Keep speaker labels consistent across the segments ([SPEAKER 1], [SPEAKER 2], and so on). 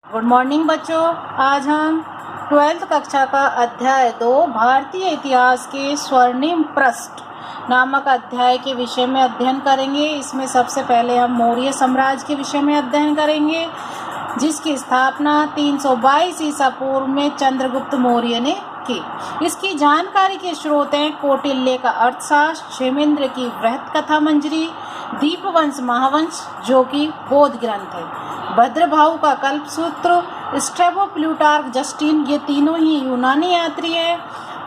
[SPEAKER 1] Good morning बच्चों। आज हम 12th कक्षा का अध्याय 2 भारतीय इतिहास के स्वर्णिम पृष्ठ नामक अध्याय के विषय में अध्ययन करेंगे। इसमें सबसे पहले हम मौर्य साम्राज्य के विषय में अध्ययन करेंगे, जिसकी स्थापना 322 ईसा पूर्व में चंद्रगुप्त मौर्य ने की। इसकी जानकारी के स्रोत हैं कौटिल्य का अर्थशास्त्र, क्षेमेंद्र की वृहत कथा मंजरी, दीपवंश महावंश जो कि बौद्ध ग्रंथ है, भद्रभाऊ का कल्पसूत्र, स्ट्रैबो, प्लूटार्क, जस्टिन, ये तीनों ही यूनानी यात्री हैं।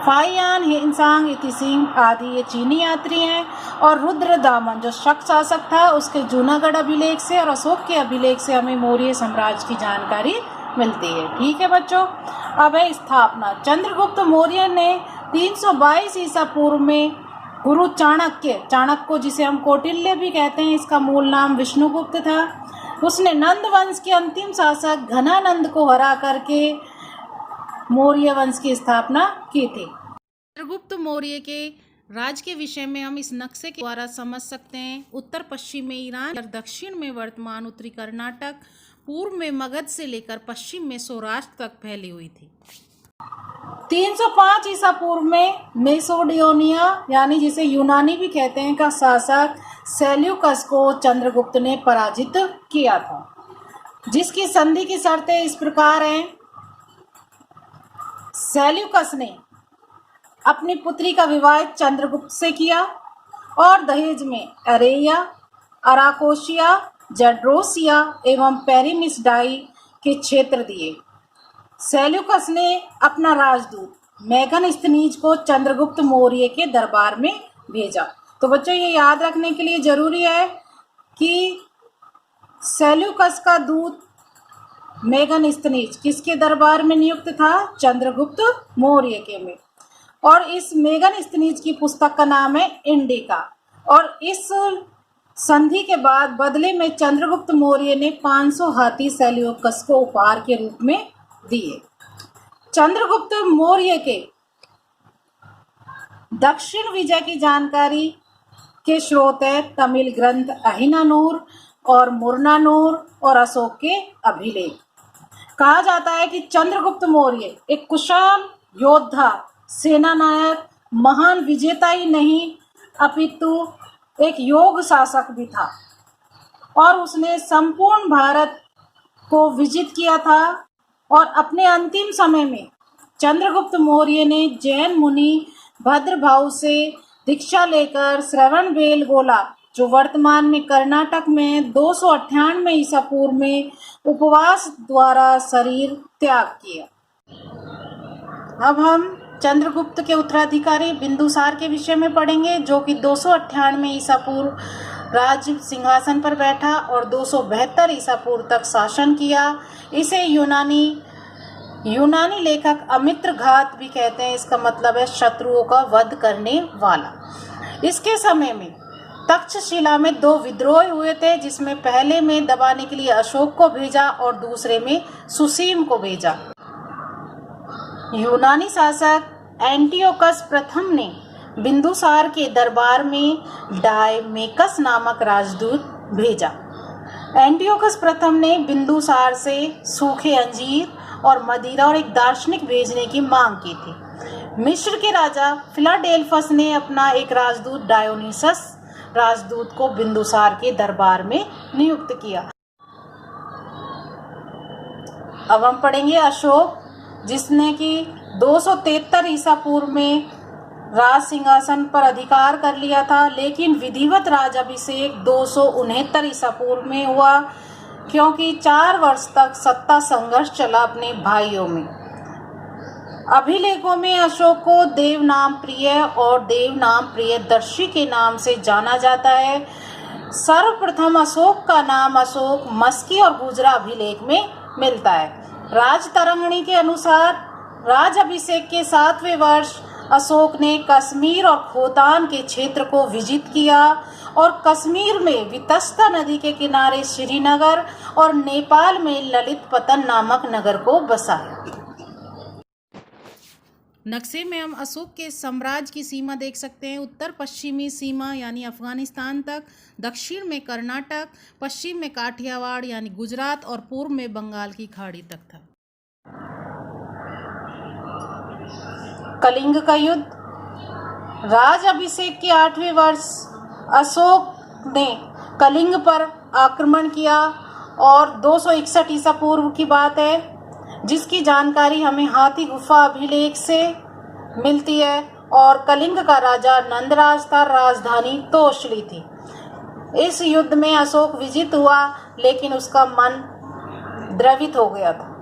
[SPEAKER 1] फाहियान, हिनसांग, इतिसिंग आदि ये चीनी यात्री हैं। और रुद्रदामन जो शक शासक था, उसके जूनागढ़ अभिलेख से और अशोक के अभिलेख से हमें मौर्य साम्राज्य की जानकारी मिलती है। ठीक है बच्चों। अब है स्थापना। चंद्रगुप्त मौर्य ने 322 ईसा पूर्व में गुरु चाणक्य को जिसे हम कौटिल्य भी कहते हैं, इसका मूल नाम विष्णुगुप्त था, उसने नंद वंश के अंतिम शासक घनानंद को हरा करके मौर्य वंश की स्थापना की थी। चंद्रगुप्त मौर्य के राज्य के विषय में हम इस नक्शे के द्वारा समझ सकते हैं। उत्तर पश्चिम में ईरान और दक्षिण में वर्तमान उत्तरी कर्नाटक, पूर्व में मगध से लेकर पश्चिम में सौराष्ट्र तक फैली हुई थी। 305 ईसा पूर्व में मेसोडियोनिया यानी जिसे यूनानी भी कहते हैं का शासक सेल्यूकस को चंद्रगुप्त ने पराजित किया था, जिसकी संधि की शर्तें इस प्रकार हैं। सेल्यूकस ने अपनी पुत्री का विवाह चंद्रगुप्त से किया और दहेज में अरेया, अराकोशिया, जड्रोसिया एवं पेरिमिसडाई के क्षेत्र दिए। सेल्यूकस ने अपना राजदूत मेगनस्थनीज को चंद्रगुप्त मौर्य के दरबार में भेजा। तो बच्चों ये याद रखने के लिए जरूरी है कि सेल्यूकस का दूत मेगनस्थनीज किसके दरबार में नियुक्त था? चंद्रगुप्त मौर्य के में। और इस मेगनस्थनीज की पुस्तक का नाम है इंडिका। और इस संधि के बाद बदले में चंद्रगुप्त मौर्य ने 500 हाथी सेल्यूकस को उपहार के रूप में दिए। चंद्रगुप्त मौर्य के दक्षिण विजय की जानकारी के स्रोत है तमिल ग्रंथ अहिनानूर और मुरनानूर और अशोक के अभिलेख। कहा जाता है कि चंद्रगुप्त मौर्य एक कुशल योद्धा, सेना नायक, महान विजेता ही नहीं अपितु एक योग शासक भी था और उसने संपूर्ण भारत को विजित किया था। और अपने अंतिम समय में चंद्रगुप्त मौर्य ने जैन मुनि भद्रभाऊ से दीक्षा लेकर श्रवणबेलगोला जो वर्तमान में कर्नाटक में 298 ईसा पूर्व में उपवास द्वारा शरीर त्याग किया। अब हम चंद्रगुप्त के उत्तराधिकारी बिंदुसार के विषय में पढ़ेंगे, जो कि 298 ईसा पूर्व राज सिंहासन पर बैठा और 272 ईसा पूर्व तक शासन किया। इसे यूनानी लेखक अमित्रघात भी कहते हैं। इसका मतलब है शत्रुओं का वध करने वाला। इसके समय में तक्षशिला में 2 विद्रोह हुए थे, जिसमें पहले में दबाने के लिए अशोक को भेजा और दूसरे में सुसीम को भेजा। यूनानी शासक एंटियोकस प्रथम ने बिंदुसार के दरबार में डायमेकस नामक राजदूत भेजा। एंटियोकस प्रथम ने बिंदुसार से सूखे अंजीर और मदिरा और एक दार्शनिक भेजने की मांग की थी। मिस्र के राजा फिलाडेल्फस ने अपना एक राजदूत डायोनिसस राजदूत को बिंदुसार के दरबार में नियुक्त किया। अब हम पढ़ेंगे अशोक, जिसने कि 273 ईसा पूर्व में राज सिंहासन पर अधिकार कर लिया था, लेकिन विधिवत राजाभिषेक 269 ईसा पूर्व में हुआ, क्योंकि 4 वर्ष तक सत्ता संघर्ष चला अपने भाइयों में। अभिलेखों में अशोक को देवनाम प्रिय और देवनाम प्रियदर्शी के नाम से जाना जाता है। सर्वप्रथम अशोक का नाम अशोक मस्की और गुजरा अभिलेख में मिलता है। राजतरंगिणी के अनुसार राजाभिषेक के 7वें वर्ष अशोक ने कश्मीर और खोतान के क्षेत्र को विजित किया और कश्मीर में वितस्ता नदी के किनारे श्रीनगर और नेपाल में ललित पतन नामक नगर को बसाया। नक्शे में हम अशोक के साम्राज्य की सीमा देख सकते हैं। उत्तर पश्चिमी सीमा यानी अफगानिस्तान तक, दक्षिण में कर्नाटक, पश्चिम में काठियावाड़ यानी गुजरात और पूर्व में बंगाल की खाड़ी तक था। कलिंग का युद्ध। राज अभिषेक के 8वें वर्ष अशोक ने कलिंग पर आक्रमण किया और 261 ईसा पूर्व की बात है, जिसकी जानकारी हमें हाथी गुफा अभिलेख से मिलती है। और कलिंग का राजा नंदराज था, राजधानी तोशली थी। इस युद्ध में अशोक विजित हुआ, लेकिन उसका मन द्रवित हो गया था।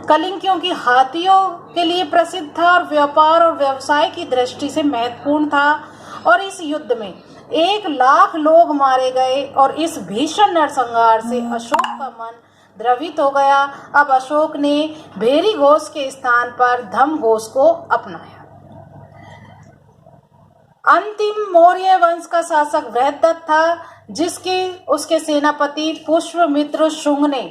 [SPEAKER 1] कलिंग क्योंकि हाथियों के लिए प्रसिद्ध था और व्यापार और व्यवसाय की दृष्टि से महत्वपूर्ण था, और इस युद्ध में 1 लाख लोग मारे गए और इस भीषण नरसंहार से अशोक का मन द्रवित हो गया। अब अशोक ने भेरी घोष के स्थान पर धम घोष को अपनाया। अंतिम मौर्य वंश का शासक वृहदत्त था, जिसकी उसके सेनापति पुष्यमित्र शुंग ने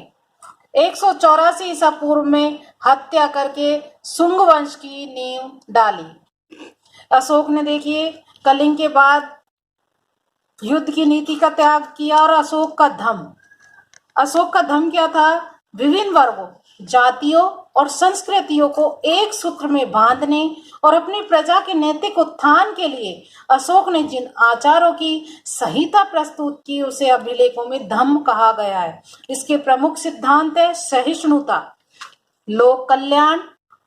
[SPEAKER 1] 184 ईसा पूर्व में हत्या करके शुंग वंश की नींव डाली। अशोक ने देखिए कलिंग के बाद युद्ध की नीति का त्याग किया और अशोक का धम क्या था? विभिन्न वर्गों, जातियों और संस्कृतियों को एक सूत्र में बांधने और अपनी प्रजा के नैतिक उत्थान के लिए अशोक ने जिन आचारों की संहिता प्रस्तुत की, उसे अभिलेखों में धम्म कहा गया है। इसके प्रमुख सिद्धांत है सहिष्णुता, लोक कल्याण,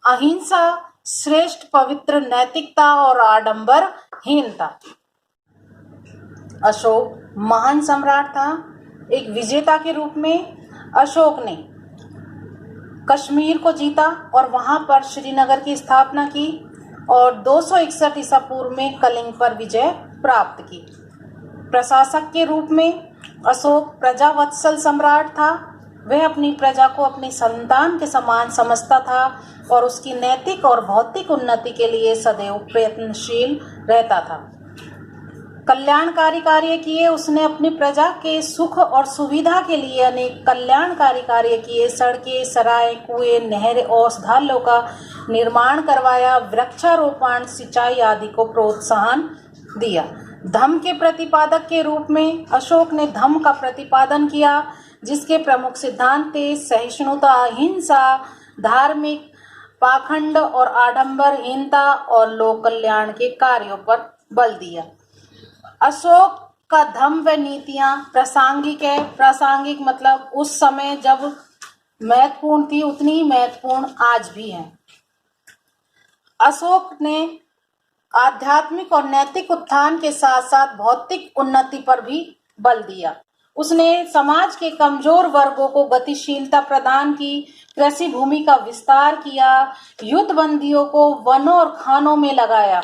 [SPEAKER 1] अहिंसा, श्रेष्ठ पवित्र नैतिकता और आडंबरहीनता। अशोक महान सम्राट था। एक विजेता के रूप में अशोक ने कश्मीर को जीता और वहां पर श्रीनगर की स्थापना की और 261 ईसा पूर्व में कलिंग पर विजय प्राप्त की। प्रशासक के रूप में अशोक प्रजावत्सल सम्राट था। वह अपनी प्रजा को अपनी संतान के समान समझता था और उसकी नैतिक और भौतिक उन्नति के लिए सदैव प्रयत्नशील रहता था। कल्याणकारी कार्य किए उसने। अपनी प्रजा के सुख और सुविधा के लिए अनेक कल्याणकारी कार्य किए। सड़कें, सराय, कुएं, नहरें, औषधालयों का निर्माण करवाया, वृक्षारोपण, सिंचाई आदि को प्रोत्साहन दिया। धम्म के प्रतिपादक के रूप में अशोक ने धम्म का प्रतिपादन किया, जिसके प्रमुख सिद्धांत थे सहिष्णुता, अहिंसा, धार्मिक पाखंड और आडंबरहीनता और लोक कल्याण के कार्यों पर बल दिया। अशोक का धम्म व नीतियां प्रासंगिक है। प्रासंगिक मतलब उस समय जब महत्वपूर्ण थी उतनी ही महत्वपूर्ण आज भी है। अशोक ने आध्यात्मिक और नैतिक उत्थान के साथ साथ भौतिक उन्नति पर भी बल दिया। उसने समाज के कमजोर वर्गों को गतिशीलता प्रदान की, कृषि भूमि का विस्तार किया, युद्धबंदियों को वनों और खानों में लगाया।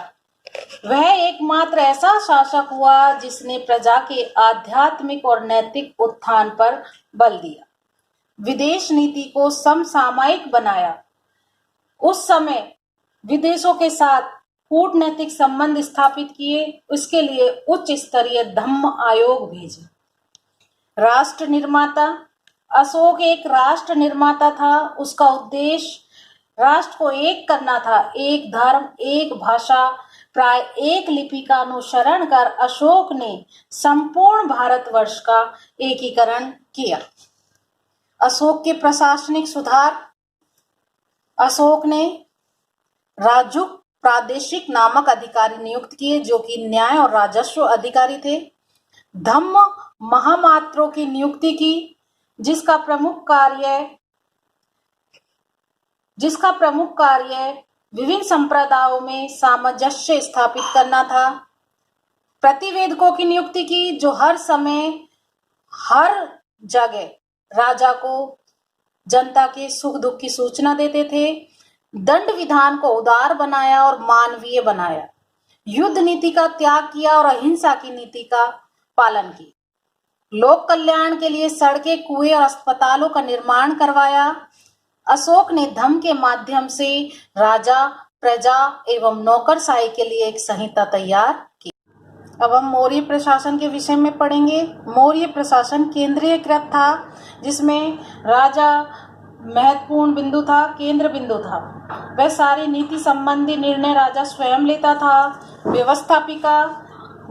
[SPEAKER 1] वह एकमात्र ऐसा शासक हुआ जिसने प्रजा के आध्यात्मिक और नैतिक उत्थान पर बल दिया। विदेश नीति को समसामयिक बनाया। उस समय विदेशों के साथ कूटनैतिक संबंध स्थापित किए। उसके लिए उच्च स्तरीय धम्म आयोग भेजे। राष्ट्र निर्माता। अशोक एक राष्ट्र निर्माता था। उसका उद्देश्य राष्ट्र को एक करना था। एक धर्म, एक भाषा, प्राय एक लिपि का अनुसरण कर अशोक ने संपूर्ण भारतवर्ष का एकीकरण किया। अशोक के प्रशासनिक सुधार। अशोक ने राजुक प्रादेशिक नामक अधिकारी नियुक्त किए, जो कि न्याय और राजस्व अधिकारी थे। धम्म महामात्रों की नियुक्ति की, जिसका प्रमुख कार्य विभिन्न संप्रदायों में सामंजस्य स्थापित करना था। प्रतिवेदकों की नियुक्ति की, जो हर समय हर जगह राजा को जनता के सुख दुख की सूचना देते थे। दंड विधान को उदार बनाया और मानवीय बनाया। युद्ध नीति का त्याग किया और अहिंसा की नीति का पालन किया। लोक कल्याण के लिए सड़कें, कुएं और अस्पतालों का निर्माण करवाया। अशोक ने धम्म के माध्यम से राजा, प्रजा एवं नौकरशाही के लिए एक संहिता तैयार की। अब हम मौर्य प्रशासन के विषय में पढ़ेंगे। मौर्य प्रशासन केंद्रीयकृत था, जिसमें राजा महत्वपूर्ण बिंदु था, केंद्र बिंदु था। वह सारी नीति संबंधी निर्णय राजा स्वयं लेता था। व्यवस्थापिका,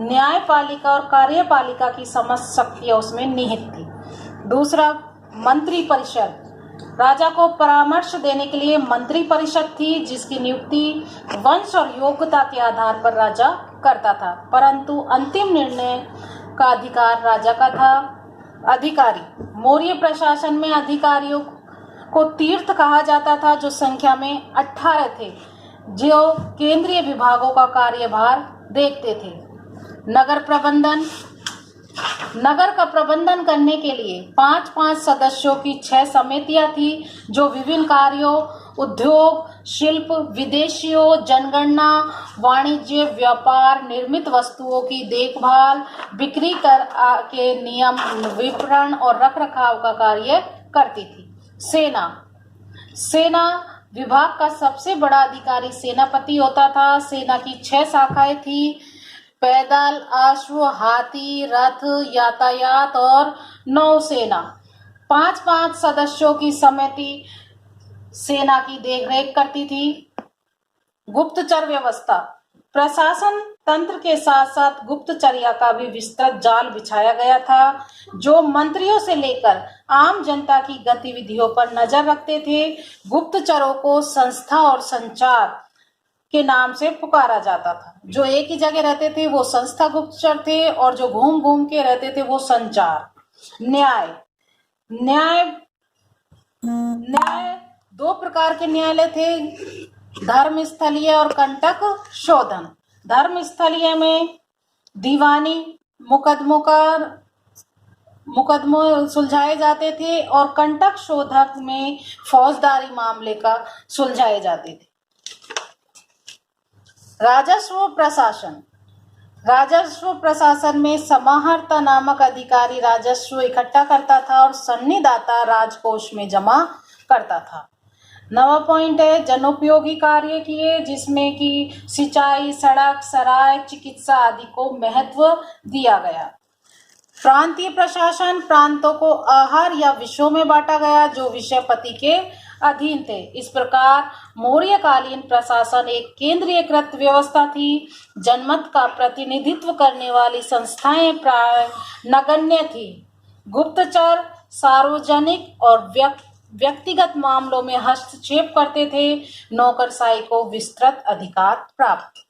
[SPEAKER 1] न्यायपालिका और कार्यपालिका की समस्त शक्तियां उसमें निहित थी। दूसरा, मंत्री परिषद। राजा को परामर्श देने के लिए मंत्री परिषद थी, जिसकी नियुक्ति वंश और योग्यता के आधार पर राजा करता था, परंतु अंतिम निर्णय का अधिकार राजा का था। अधिकारी, मौर्य प्रशासन में अधिकारियों को तीर्थ कहा जाता था, जो संख्या में 18 थे, जो केंद्रीय विभागों का कार्यभार देखते थे। नगर प्रबंधन, नगर का प्रबंधन करने के लिए 5-5 सदस्यों की 6 समितियां थी, जो विभिन्न कार्यों, उद्योग, शिल्प, विदेशियों, जनगणना, वाणिज्य, व्यापार, निर्मित वस्तुओं की देखभाल, बिक्री कर के नियम, विपणन और रखरखाव का कार्य करती थी। सेना विभाग का सबसे बड़ा अधिकारी सेनापति होता था। सेना की 6 शाखाएं थी: पैदल, अश्व, हाथी, रथ, यातायात और नौसेना। 5-5 सदस्यों की समिति सेना की देखरेख करती थी। गुप्तचर व्यवस्था, प्रशासन तंत्र के साथ साथ गुप्तचर्या का भी विस्तृत जाल बिछाया गया था, जो मंत्रियों से लेकर आम जनता की गतिविधियों पर नजर रखते थे। गुप्तचरों को संस्था और संचार के नाम से पुकारा जाता था। जो एक ही जगह रहते थे वो संस्था गुप्तचर थे, और जो घूम घूम के रहते थे वो संचार। न्याय 2 प्रकार के न्यायालय थे: धर्मस्थलीय और कंटक शोधन। धर्मस्थलीय में दीवानी मुकदमों सुलझाए जाते थे, और कंटक शोधक में फौजदारी मामले का सुलझाए जाते थे। राजस्व प्रशासन में समाहर्ता नामक अधिकारी राजस्व इकट्ठा करता था और सन्निदाता राजकोष में जमा करता था। 9वां पॉइंट है जनोपयोगी कार्य किए, जिसमें कि सिंचाई, सड़क, सराय, चिकित्सा आदि को महत्व दिया गया। प्रांतीय प्रशासन, प्रांतों को आहार या विषयों में बांटा गया, जो विषयपति के अधीन थे। इस प्रकार मौर्यकालीन प्रशासन एक केंद्रीयकृत व्यवस्था थी। जनमत का प्रतिनिधित्व करने वाली संस्थाएं प्राय नगण्य थी। गुप्तचर सार्वजनिक और व्यक्तिगत मामलों में हस्तक्षेप करते थे। नौकरशाही को विस्तृत अधिकार प्राप्त।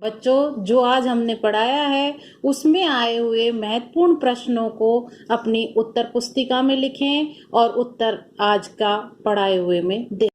[SPEAKER 1] बच्चों, जो आज हमने पढ़ाया है उसमें आए हुए महत्वपूर्ण प्रश्नों को अपनी उत्तर पुस्तिका में लिखें और उत्तर आज का पढ़ाए हुए में दें।